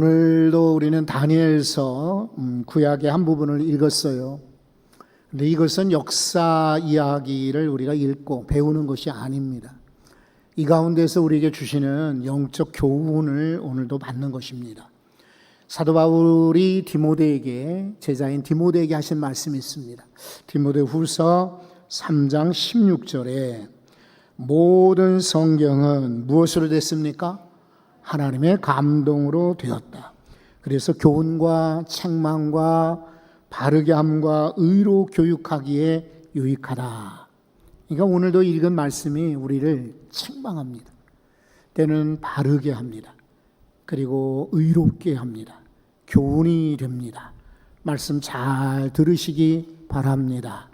오늘도 우리는 다니엘서 구약의 한 부분을 읽었어요. 근데 이것은 역사 이야기를 우리가 읽고 배우는 것이 아닙니다. 이 가운데서 우리에게 주시는 영적 교훈을 오늘도 받는 것입니다. 사도 바울이 디모데에게, 제자인 디모데에게 하신 말씀이 있습니다. 디모데 후서 3장 16절에 모든 성경은 무엇으로 됐습니까? 하나님의 감동으로 되었다. 그래서 교훈과 책망과 바르게 함과 의로 교육하기에 유익하다. 그러니까 오늘도 읽은 말씀이 우리를 책망합니다. 때는 바르게 합니다. 그리고 의롭게 합니다. 교훈이 됩니다. 말씀 잘 들으시기 바랍니다.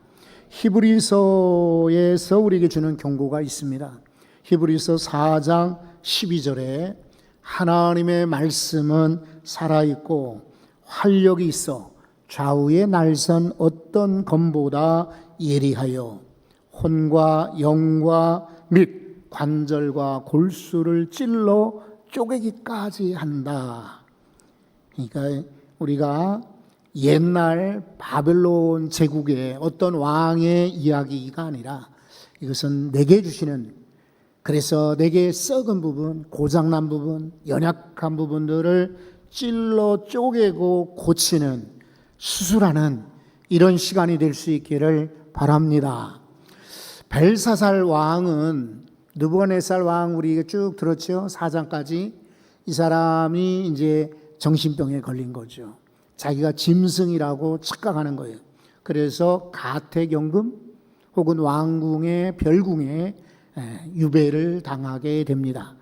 히브리서에서 우리에게 주는 경고가 있습니다. 히브리서 4장 12절에 하나님의 말씀은 살아있고 활력이 있어 좌우의 날선 어떤 검보다 예리하여 혼과 영과 및 관절과 골수를 찔러 쪼개기까지 한다. 그러니까 우리가 옛날 바벨론 제국의 어떤 왕의 이야기가 아니라 이것은 내게 주시는, 그래서 내게 썩은 부분, 고장난 부분, 연약한 부분들을 찔러 쪼개고 고치는, 수술하는 이런 시간이 될 수 있기를 바랍니다. 벨사살 왕은, 느부갓네살 왕 우리 쭉 들었죠? 4장까지. 이 사람이 이제 정신병에 걸린 거죠. 자기가 짐승이라고 착각하는 거예요. 그래서 가택연금 혹은 왕궁의 별궁에 유배를 당하게 됩니다.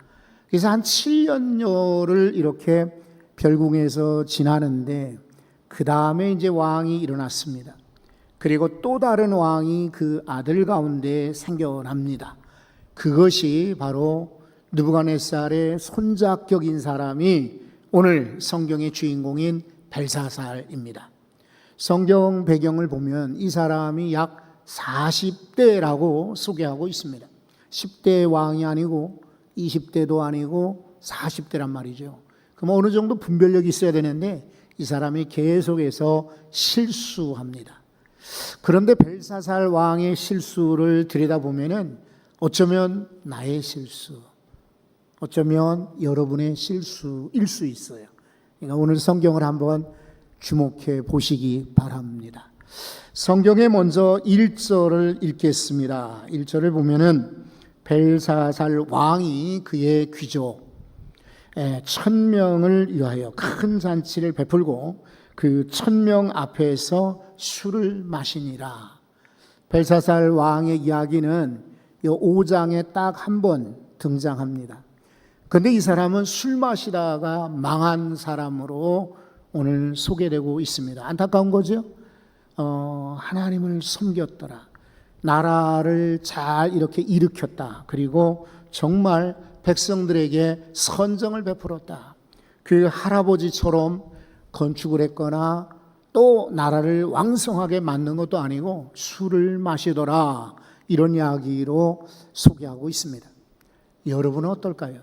그래서 한 7년여를 이렇게 별궁에서 지나는데 그 다음에 이제 왕이 일어났습니다. 그리고 또 다른 왕이 그 아들 가운데 생겨납니다. 그것이 바로 느부갓네살의 손자격인 사람이 오늘 성경의 주인공인 벨사살입니다. 성경 배경을 보면 이 사람이 약 40대라고 소개하고 있습니다. 10대 왕이 아니고 20대도 아니고 40대란 말이죠. 그럼 어느 정도 분별력이 있어야 되는데 이 사람이 계속해서 실수합니다. 그런데 벨사살 왕의 실수를 들여다보면 어쩌면 나의 실수, 어쩌면 여러분의 실수일 수 있어요. 그러니까 오늘 성경을 한번 주목해 보시기 바랍니다. 성경에 먼저 1절을 읽겠습니다. 1절을 보면은 벨사살 왕이 그의 귀족 1000명을 위하여 큰 잔치를 베풀고 그 1000명 앞에서 술을 마시니라. 벨사살 왕의 이야기는 이 5장에 딱 한 번 등장합니다. 그런데 이 사람은 술 마시다가 망한 사람으로 오늘 소개되고 있습니다. 안타까운 거죠? 하나님을 섬겼더라. 나라를 잘 이렇게 일으켰다. 그리고 정말 백성들에게 선정을 베풀었다. 그 할아버지처럼 건축을 했거나 또 나라를 왕성하게 만든 것도 아니고 술을 마시더라. 이런 이야기로 소개하고 있습니다. 여러분은 어떨까요?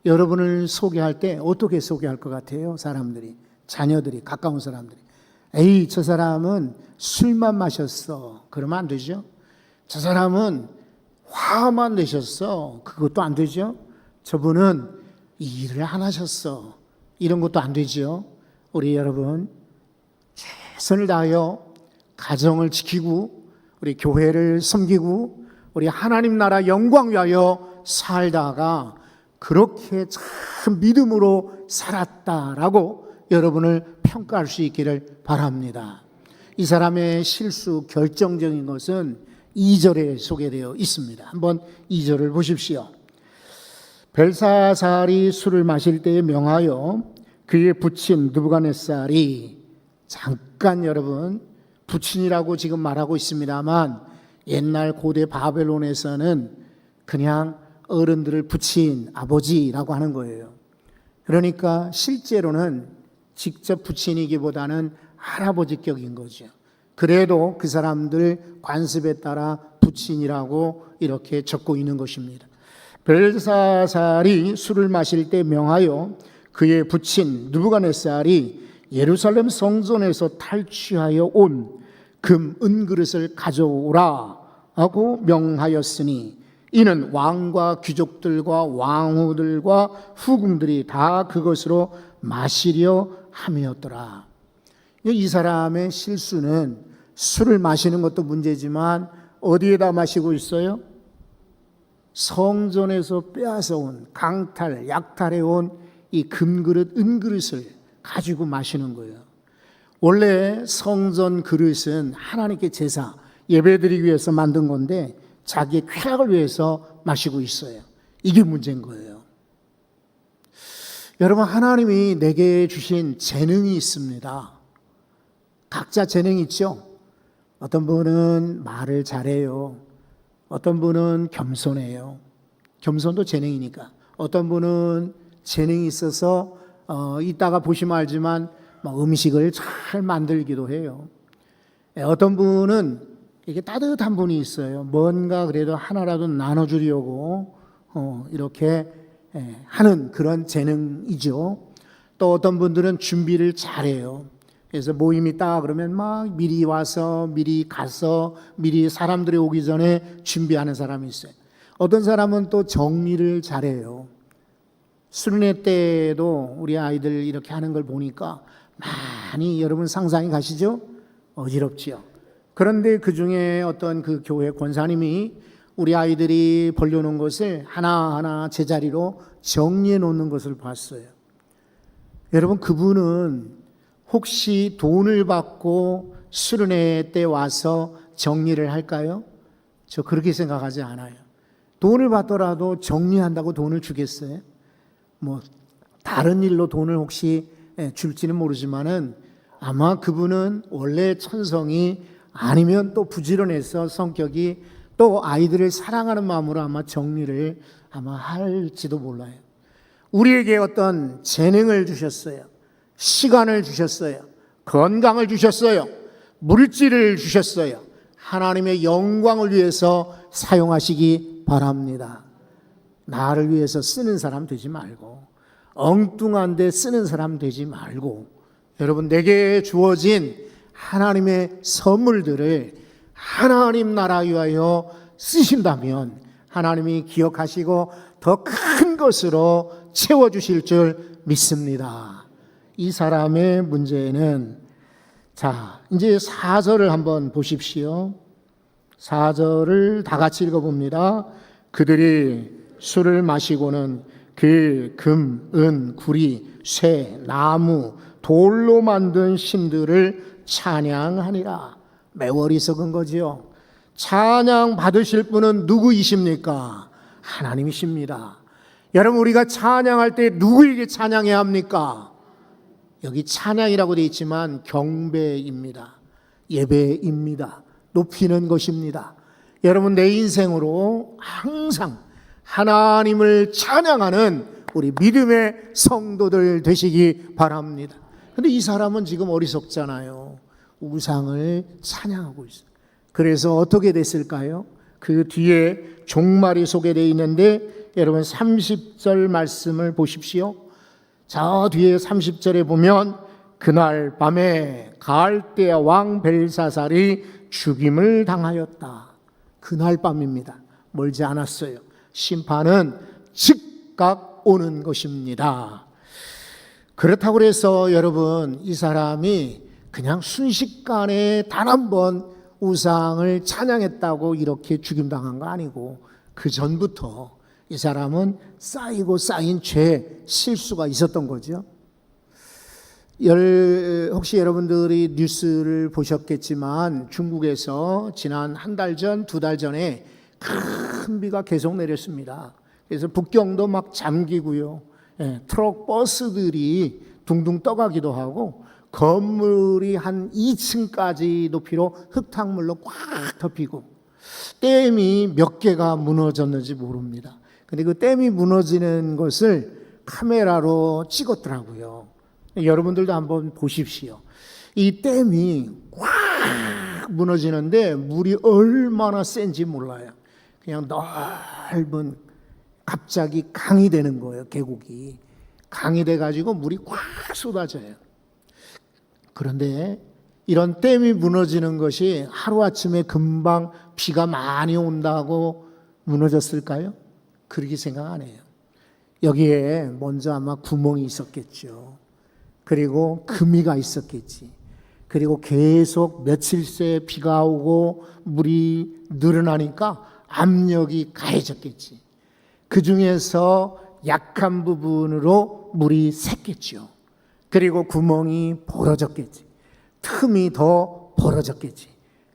여러분을 소개할 때 어떻게 소개할 것 같아요? 사람들이, 자녀들이, 가까운 사람들이. 에이, 저 사람은 술만 마셨어. 그러면 안 되죠. 저 사람은 화만 내셨어. 그것도 안 되죠. 저분은 일을 안 하셨어. 이런 것도 안 되죠. 우리 여러분 최선을 다하여 가정을 지키고 우리 교회를 섬기고 우리 하나님 나라 영광 위하여 살다가 그렇게 참 믿음으로 살았다라고 여러분을 평가할 수 있기를 바랍니다. 이 사람의 실수 결정적인 것은 2절에 소개되어 있습니다. 한번 2절을 보십시오. 벨사살이 술을 마실 때에 명하여 그의 부친 느부갓네살이, 잠깐 여러분 부친이라고 지금 말하고 있습니다만 옛날 고대 바벨론에서는 그냥 어른들을 부친, 아버지라고 하는 거예요. 그러니까 실제로는 직접 부친이기보다는 할아버지격인 거죠. 그래도 그 사람들 관습에 따라 부친이라고 이렇게 적고 있는 것입니다. 벨사살이 술을 마실 때 명하여 그의 부친 느부갓네살이 예루살렘 성전에서 탈취하여 온 금 은그릇을 가져오라 하고 명하였으니 이는 왕과 귀족들과 왕후들과 후궁들이 다 그것으로 마시려 함이었더라. 이 사람의 실수는 술을 마시는 것도 문제지만 어디에다 마시고 있어요? 성전에서 빼앗아온, 약탈해온 이 금그릇, 은그릇을 가지고 마시는 거예요. 원래 성전 그릇은 하나님께 제사, 예배드리기 위해서 만든 건데 자기의 쾌락을 위해서 마시고 있어요. 이게 문제인 거예요. 여러분, 하나님이 내게 주신 재능이 있습니다. 각자 재능이 있죠. 어떤 분은 말을 잘해요. 어떤 분은 겸손해요. 겸손도 재능이니까. 어떤 분은 재능이 있어서 이따가 보시면 알지만 음식을 잘 만들기도 해요. 어떤 분은 이게 따뜻한 분이 있어요. 뭔가 그래도 하나라도 나눠주려고 이렇게 하는 그런 재능이죠. 또 어떤 분들은 준비를 잘해요. 그래서 모임이 있다 그러면 막 미리 와서 미리 가서 미리 사람들이 오기 전에 준비하는 사람이 있어요. 어떤 사람은 또 정리를 잘해요. 수련회 때도 우리 아이들 이렇게 하는 걸 보니까 많이 여러분 상상이 가시죠? 어지럽지요. 그런데 그 중에 어떤 그 교회 권사님이 우리 아이들이 벌려놓은 것을 하나하나 제자리로 정리해 놓는 것을 봤어요. 여러분, 그분은 혹시 돈을 받고 수련회 때 와서 정리를 할까요? 저 그렇게 생각하지 않아요. 돈을 받더라도 정리한다고 돈을 주겠어요? 다른 일로 돈을 혹시 줄지는 모르지만은 아마 그분은 원래 천성이 아니면 또 부지런해서 성격이 또 아이들을 사랑하는 마음으로 아마 정리를 아마 할지도 몰라요. 우리에게 어떤 재능을 주셨어요. 시간을 주셨어요. 건강을 주셨어요. 물질을 주셨어요. 하나님의 영광을 위해서 사용하시기 바랍니다. 나를 위해서 쓰는 사람 되지 말고, 엉뚱한데 쓰는 사람 되지 말고, 여러분, 내게 주어진 하나님의 선물들을 하나님 나라 위하여 쓰신다면 하나님이 기억하시고 더 큰 것으로 채워주실 줄 믿습니다. 이 사람의 문제는, 자, 이제 4절을 한번 보십시오. 4절을 다 같이 읽어봅니다. 그들이 술을 마시고는 그 금, 은, 구리, 쇠, 나무, 돌로 만든 신들을 찬양하니라. 매우 어리석은 거지요. 찬양 받으실 분은 누구이십니까? 하나님이십니다. 여러분, 우리가 찬양할 때 누구에게 찬양해야 합니까? 여기 찬양이라고 되어 있지만 경배입니다. 예배입니다. 높이는 것입니다. 여러분, 내 인생으로 항상 하나님을 찬양하는 우리 믿음의 성도들 되시기 바랍니다. 근데 이 사람은 지금 어리석잖아요. 우상을 찬양하고 있어요. 그래서 어떻게 됐을까요? 그 뒤에 종말이 소개되어 있는데 여러분 30절 말씀을 보십시오. 저 뒤에 30절에 보면 그날 밤에 갈대아 왕 벨사살이 죽임을 당하였다. 그날 밤입니다. 멀지 않았어요. 심판은 즉각 오는 것입니다. 그렇다고 해서 여러분, 이 사람이 그냥 순식간에 단 한 번 우상을 찬양했다고 이렇게 죽임당한 거 아니고 그 전부터 이 사람은 쌓이고 쌓인 죄, 실수가 있었던 거죠. 혹시 여러분들이 뉴스를 보셨겠지만 중국에서 지난 한 달 전, 두 달 전에 큰 비가 계속 내렸습니다. 그래서 북경도 막 잠기고요. 트럭, 버스들이 둥둥 떠가기도 하고 건물이 한 2층까지 높이로 흙탕물로 꽉 덮이고 댐이 몇 개가 무너졌는지 모릅니다. 근데 그 댐이 무너지는 것을 카메라로 찍었더라고요. 여러분들도 한번 보십시오. 이 댐이 꽉 무너지는데 물이 얼마나 센지 몰라요. 그냥 넓은 갑자기 강이 되는 거예요. 계곡이. 강이 돼가지고 물이 꽉 쏟아져요. 그런데 이런 댐이 무너지는 것이 하루아침에 금방 비가 많이 온다고 무너졌을까요? 그렇게 생각 안 해요. 여기에 먼저 아마 구멍이 있었겠죠. 그리고 금이가 있었겠지. 그리고 계속 며칠새 비가 오고 물이 늘어나니까 압력이 가해졌겠지. 그 중에서 약한 부분으로 물이 샜겠죠. 그리고 구멍이 벌어졌겠지. 틈이 더 벌어졌겠지.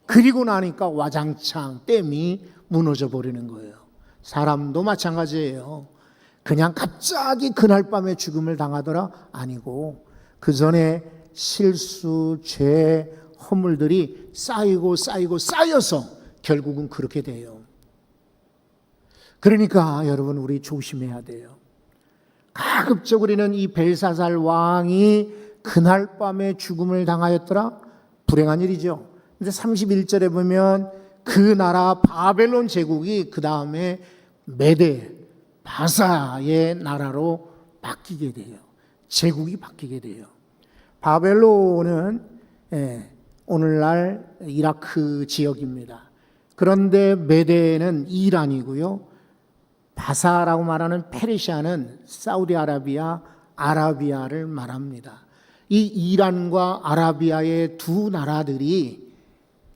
그리고 나니까 와장창 댐이 무너져 버리는 거예요. 사람도 마찬가지예요. 그냥 갑자기 그날 밤에 죽음을 당하더라? 아니고 그 전에 실수, 죄, 허물들이 쌓여서 결국은 그렇게 돼요. 그러니까 여러분 우리 조심해야 돼요. 가급적 우리는 이 벨사살 왕이 그날 밤에 죽음을 당하였더라? 불행한 일이죠. 근데 31절에 보면 그 나라 바벨론 제국이 그 다음에 메대, 바사의 나라로 바뀌게 돼요. 제국이 바뀌게 돼요. 바벨론은 오늘날 이라크 지역입니다. 그런데 메대는 이란이고요. 바사라고 말하는 페르시아는 사우디아라비아, 아라비아를 말합니다. 이 이란과 아라비아의 두 나라들이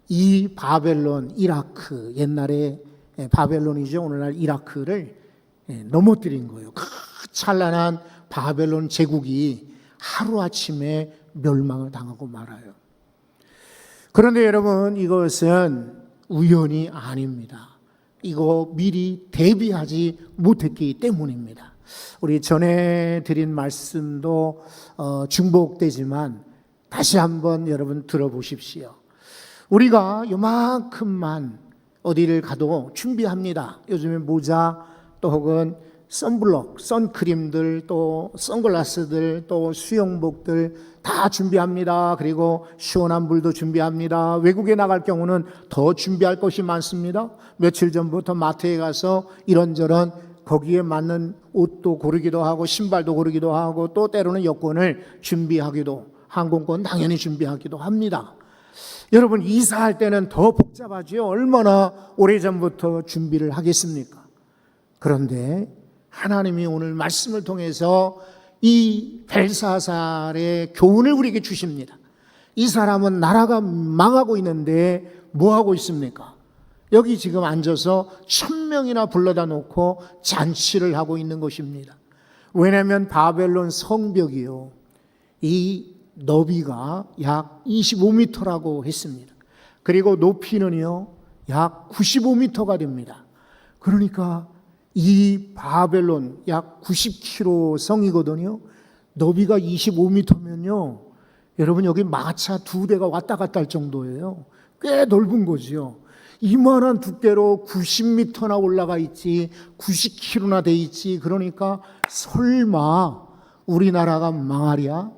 이 바벨론, 이라크, 옛날에 바벨론이죠. 오늘날 이라크를 넘어뜨린 거예요. 그 찬란한 바벨론 제국이 하루아침에 멸망을 당하고 말아요. 그런데 여러분 이것은 우연이 아닙니다. 이거 미리 대비하지 못했기 때문입니다. 우리 전에 드린 말씀도 중복되지만 다시 한번 여러분 들어보십시오. 우리가 요만큼만 어디를 가도 준비합니다. 요즘에 모자 또 혹은 선블록, 선크림들 또 선글라스들 또 수영복들 다 준비합니다. 그리고 시원한 물도 준비합니다. 외국에 나갈 경우는 더 준비할 것이 많습니다. 며칠 전부터 마트에 가서 이런저런 거기에 맞는 옷도 고르기도 하고 신발도 고르기도 하고 또 때로는 여권을 준비하기도 항공권 당연히 준비하기도 합니다. 여러분 이사할 때는 더 복잡하지요. 얼마나 오래전부터 준비를 하겠습니까? 그런데 하나님이 오늘 말씀을 통해서 이 벨사살의 교훈을 우리에게 주십니다. 이 사람은 나라가 망하고 있는데 뭐 하고 있습니까? 여기 지금 앉아서 1000명이나 불러다 놓고 잔치를 하고 있는 것입니다. 왜냐하면 바벨론 성벽이요, 이 너비가 약 25m라고 했습니다. 그리고 높이는요 약 95m가 됩니다. 그러니까 이 바벨론 약 90km 성이거든요. 너비가 25m면요 여러분 여기 마차 2대가 왔다 갔다 할 정도예요. 꽤 넓은 거지요. 이만한 두께로 90m나 올라가 있지 90km나 돼 있지. 그러니까 설마 우리나라가 망하랴?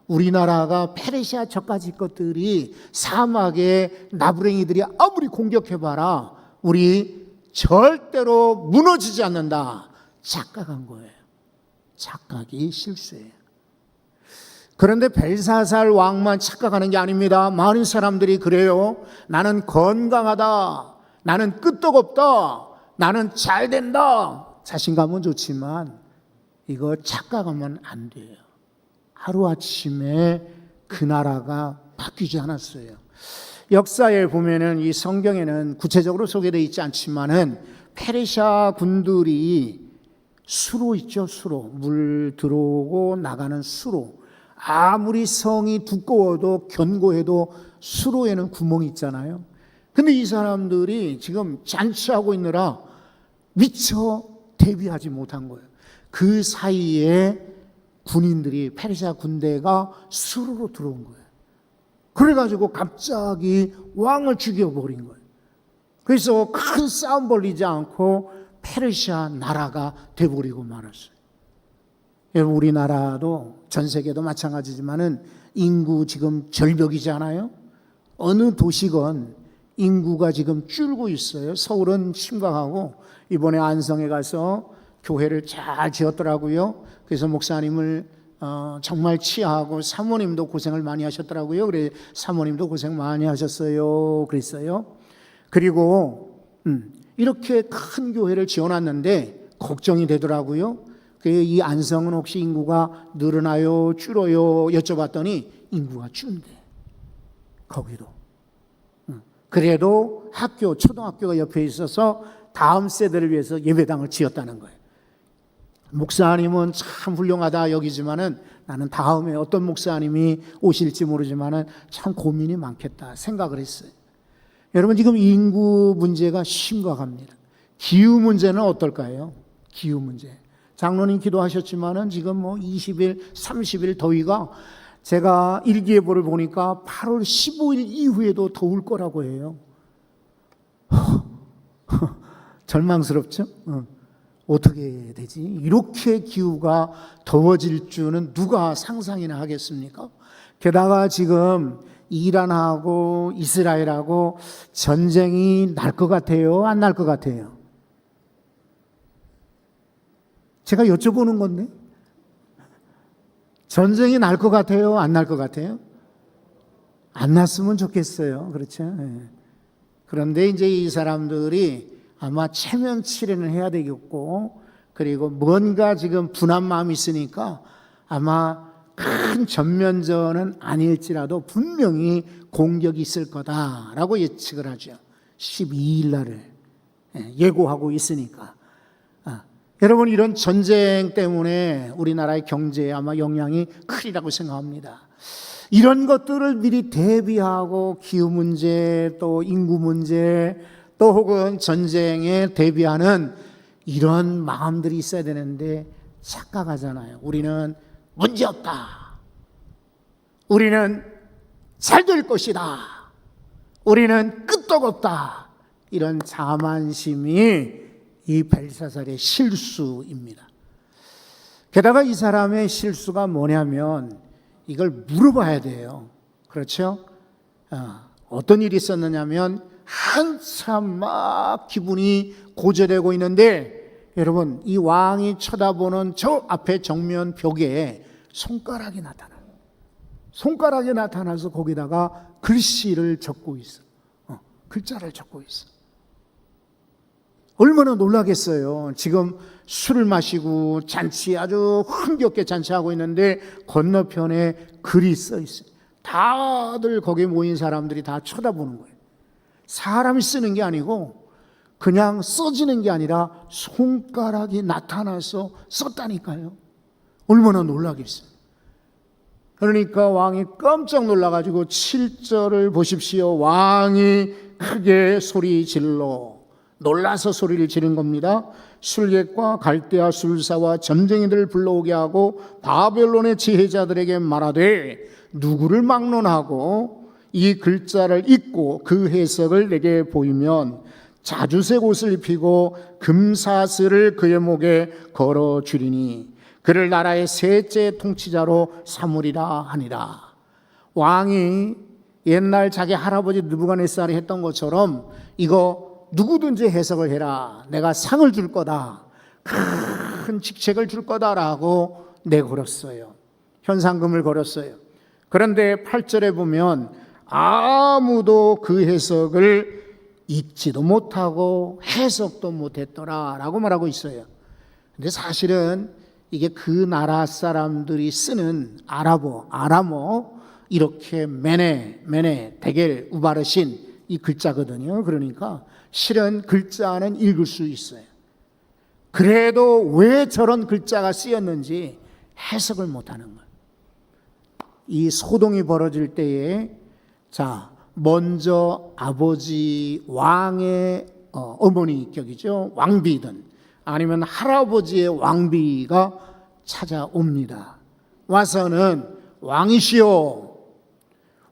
우리나라가 페르시아 저까지 것들이 사막의 나부랭이들이 아무리 공격해봐라 우리 절대로 무너지지 않는다. 착각한 거예요. 착각이 실수예요. 그런데 벨사살 왕만 착각하는 게 아닙니다. 많은 사람들이 그래요. 나는 건강하다. 나는 끄떡없다. 나는 잘 된다. 자신감은 좋지만 이거 착각하면 안 돼요. 하루아침에 그 나라가 바뀌지 않았어요. 역사에 보면은 이 성경에는 구체적으로 소개되어 있지 않지만은 페르시아 군들이 수로 있죠. 수로. 물 들어오고 나가는 수로. 아무리 성이 두꺼워도 견고해도 수로에는 구멍이 있잖아요. 근데 이 사람들이 지금 잔치하고 있느라 미처 대비하지 못한 거예요. 그 사이에 군인들이 페르시아 군대가 수로로 들어온 거예요. 그래가지고 갑자기 왕을 죽여버린 거예요. 그래서 큰 싸움 벌리지 않고 페르시아 나라가 돼버리고 말았어요. 여러분 우리나라도 전 세계도 마찬가지지만은 인구 지금 절벽이잖아요. 어느 도시건 인구가 지금 줄고 있어요. 서울은 심각하고 이번에 안성에 가서 교회를 잘 지었더라고요. 그래서 목사님을 정말 치하하고 사모님도 고생을 많이 하셨더라고요. 그래 사모님도 고생 많이 하셨어요. 그랬어요. 그리고 이렇게 큰 교회를 지어놨는데 걱정이 되더라고요. 이 안성은 혹시 인구가 늘어나요, 줄어요? 여쭤봤더니 인구가 준대. 거기도. 그래도 학교, 초등학교가 옆에 있어서 다음 세대를 위해서 예배당을 지었다는 거예요. 목사님은 참 훌륭하다 여기지만은 나는 다음에 어떤 목사님이 오실지 모르지만은 참 고민이 많겠다 생각을 했어요. 여러분, 지금 인구 문제가 심각합니다. 기후 문제는 어떨까요? 기후 문제. 장로님 기도하셨지만은 지금 뭐 20일, 30일 더위가 제가 일기예보를 보니까 8월 15일 이후에도 더울 거라고 해요. 절망스럽죠? 어떻게 해야 되지? 이렇게 기후가 더워질 줄은 누가 상상이나 하겠습니까? 게다가 지금 이란하고 이스라엘하고 전쟁이 날 것 같아요? 안 날 것 같아요? 제가 여쭤보는 건데 전쟁이 날 것 같아요? 안 날 것 같아요? 안 났으면 좋겠어요. 그렇죠? 네. 그런데 이제 이 사람들이 아마 체면 치레는 해야 되겠고, 그리고 뭔가 지금 분한 마음이 있으니까 아마 큰 전면전은 아닐지라도 분명히 공격이 있을 거다라고 예측을 하죠. 12일 날을 예고하고 있으니까. 여러분, 이런 전쟁 때문에 우리나라의 경제에 아마 영향이 크리라고 생각합니다. 이런 것들을 미리 대비하고 기후 문제, 또 인구 문제, 또 혹은 전쟁에 대비하는 이런 마음들이 있어야 되는데 착각하잖아요. 우리는 문제없다. 우리는 잘 될 것이다. 우리는 끄떡없다. 이런 자만심이 이 벨사살의 실수입니다. 게다가 이 사람의 실수가 뭐냐면 이걸 물어봐야 돼요. 그렇죠? 어떤 일이 있었느냐면 한참 막 기분이 고조되고 있는데 여러분, 이 왕이 쳐다보는 저 앞에 정면 벽에 손가락이 나타나요. 손가락이 나타나서 거기다가 글씨를 적고 있어. 글자를 적고 있어. 얼마나 놀라겠어요. 지금 술을 마시고 잔치 아주 흥겹게 잔치하고 있는데 건너편에 글이 써 있어요. 다들 거기에 모인 사람들이 다 쳐다보는 거예요. 사람이 쓰는 게 아니고 그냥 써지는 게 아니라 손가락이 나타나서 썼다니까요. 얼마나 놀라겠어요. 그러니까 왕이 깜짝 놀라가지고 7절을 보십시오. 왕이 크게 소리 질러 놀라서 소리를 지른 겁니다. 술객과 갈대아 술사와 점쟁이들을 불러오게 하고 바벨론의 지혜자들에게 말하되 누구를 막론하고 이 글자를 읽고 그 해석을 내게 보이면 자주색 옷을 입히고 금사슬을 그의 목에 걸어주리니 그를 나라의 셋째 통치자로 삼으리라 하니라. 왕이 옛날 자기 할아버지 느부갓네살이 했던 것처럼 이거 누구든지 해석을 해라. 내가 상을 줄 거다. 큰 직책을 줄 거다라고 내걸었어요. 현상금을 걸었어요. 그런데 8절에 보면 아무도 그 해석을 읽지도 못하고 해석도 못했더라라고 말하고 있어요. 근데 사실은 이게 그 나라 사람들이 쓰는 아람어 이렇게 메네 데겔 우바르신 이 글자거든요. 그러니까 실은 글자는 읽을 수 있어요. 그래도 왜 저런 글자가 쓰였는지 해석을 못하는 거예요. 이 소동이 벌어질 때에 먼저 아버지 왕의 어머니 격이죠. 왕비든 아니면 할아버지의 왕비가 찾아옵니다. 와서는 왕이시오,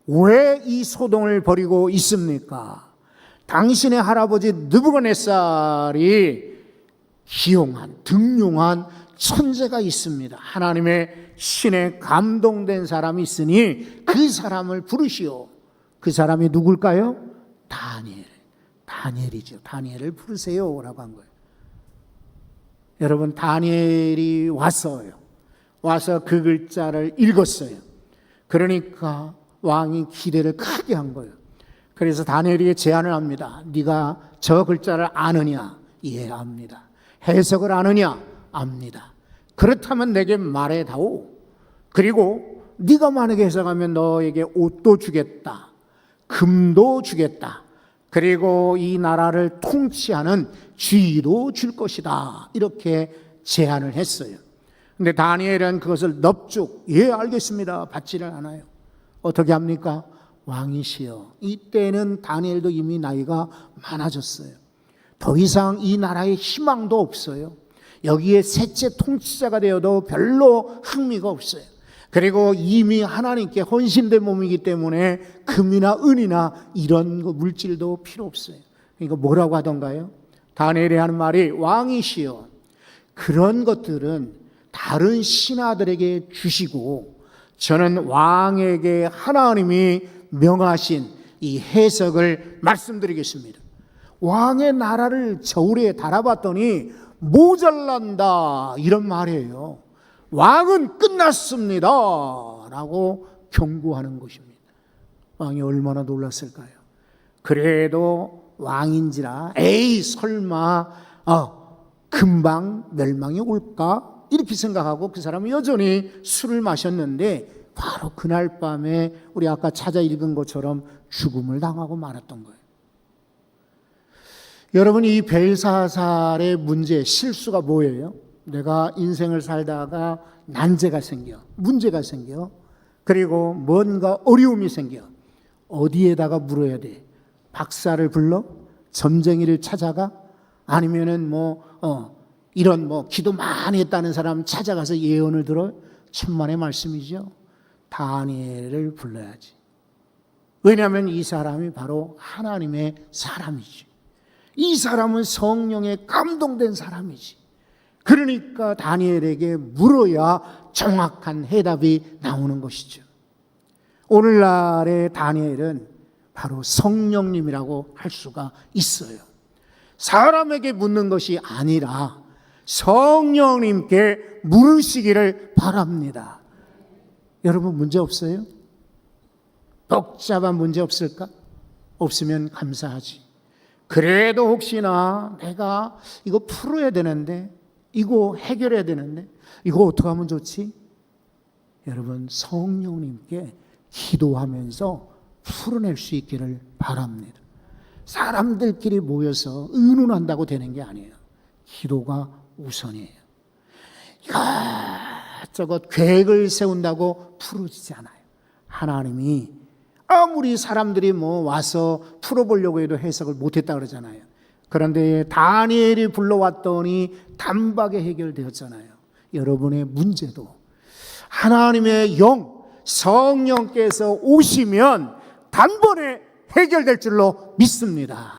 왜 이 소동을 벌이고 있습니까? 당신의 할아버지 느부갓네살이 등용한 천재가 있습니다. 하나님의 신에 감동된 사람이 있으니 그 사람을 부르시오. 그 사람이 누굴까요? 다니엘이죠. 다니엘을 부르세요 라고 한 거예요. 여러분, 다니엘이 왔어요. 와서 그 글자를 읽었어요. 그러니까 왕이 기대를 크게 한 거예요. 그래서 다니엘에게 제안을 합니다. 네가 저 글자를 아느냐? 예, 압니다. 해석을 아느냐? 압니다. 그렇다면 내게 말해다오. 그리고 네가 만약에 해석하면 너에게 옷도 주겠다. 금도 주겠다. 그리고 이 나라를 통치하는 지위도 줄 것이다. 이렇게 제안을 했어요. 근데 다니엘은 그것을 넙죽 예 알겠습니다 받지를 않아요. 어떻게 합니까? 왕이시여. 이때는 다니엘도 이미 나이가 많아졌어요. 더 이상 이 나라에 희망도 없어요. 여기에 셋째 통치자가 되어도 별로 흥미가 없어요. 그리고 이미 하나님께 헌신된 몸이기 때문에 금이나 은이나 이런 물질도 필요 없어요. 그러니까 뭐라고 하던가요? 다니엘이 하는 말이 왕이시여 그런 것들은 다른 신하들에게 주시고 저는 왕에게 하나님이 명하신 이 해석을 말씀드리겠습니다. 왕의 나라를 저울에 달아봤더니 모자란다 이런 말이에요. 왕은 끝났습니다 라고 경고하는 것입니다. 왕이 얼마나 놀랐을까요? 그래도 왕인지라 에이 설마 금방 멸망이 올까? 이렇게 생각하고 그 사람은 여전히 술을 마셨는데 바로 그날 밤에 우리 아까 찾아 읽은 것처럼 죽음을 당하고 말았던 거예요. 여러분 이 벨사살의 문제, 실수가 뭐예요? 내가 인생을 살다가 난제가 생겨, 문제가 생겨, 그리고 뭔가 어려움이 생겨. 어디에다가 물어야 돼? 박사를 불러? 점쟁이를 찾아가? 아니면은 이런 기도 많이 했다는 사람 찾아가서 예언을 들어? 천만의 말씀이죠. 다니엘을 불러야지. 왜냐하면 이 사람이 바로 하나님의 사람이지. 이 사람은 성령에 감동된 사람이지. 그러니까 다니엘에게 물어야 정확한 해답이 나오는 것이죠. 오늘날의 다니엘은 바로 성령님이라고 할 수가 있어요. 사람에게 묻는 것이 아니라 성령님께 물으시기를 바랍니다. 여러분 문제 없어요? 복잡한 문제 없을까? 없으면 감사하지. 그래도 혹시나 내가 이거 풀어야 되는데, 이거 해결해야 되는데, 이거 어떻게 하면 좋지? 여러분 성령님께 기도하면서 풀어낼 수 있기를 바랍니다. 사람들끼리 모여서 의논한다고 되는 게 아니에요. 기도가 우선이에요. 이것저것 계획을 세운다고 풀어지지 않아요. 하나님이 아무리 사람들이 와서 풀어보려고 해도 해석을 못했다 그러잖아요. 그런데 다니엘이 불러왔더니 단박에 해결되었잖아요. 여러분의 문제도 하나님의 영, 성령께서 오시면 단번에 해결될 줄로 믿습니다.